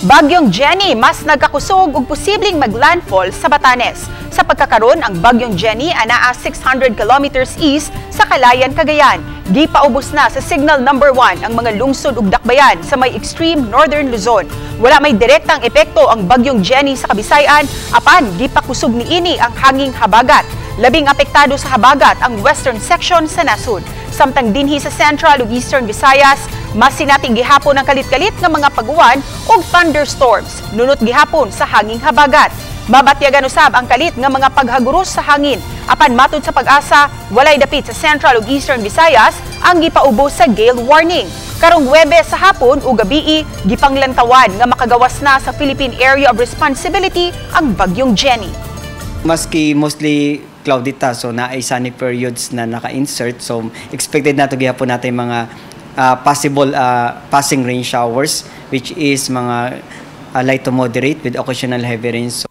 Bagyong Jenny mas nagkakusog ug posibleng maglandfall sa Batanes. Sa pagkakaroon, ang Bagyong Jenny anaa 600 kilometers east sa Calayan, Cagayan. Gipaubos na sa signal number 1 ang mga lungsod ug dakbayan sa may extreme northern Luzon. Wala may direktang epekto ang Bagyong Jenny sa Kabisayan, apan gipakusog niini ang hanging habagat. Labing apektado sa habagat ang western section sa nasud. Samtang dinhi sa Central ug Eastern Visayas, mas sinating gihapon ang kalit-kalit nga mga paguwan ug thunderstorms nunot gihapon sa hanging habagat. Mabatyagan usab ang kalit nga mga paghaguros sa hangin. Apan matud sa Pag-asa, walay dapit sa Central ug Eastern Visayas ang gipaubos sa gale warning. Karong Huwebes sa hapon o gabii, gipanglantawan nga makagawas na sa Philippine Area of Responsibility ang Bagyong Jenny. Maski mostly cloudy ta, so naay sunny periods na naka-insert, so expected na to gihapon natin mga possible passing rain showers, which is mga light to moderate with occasional heavy rains.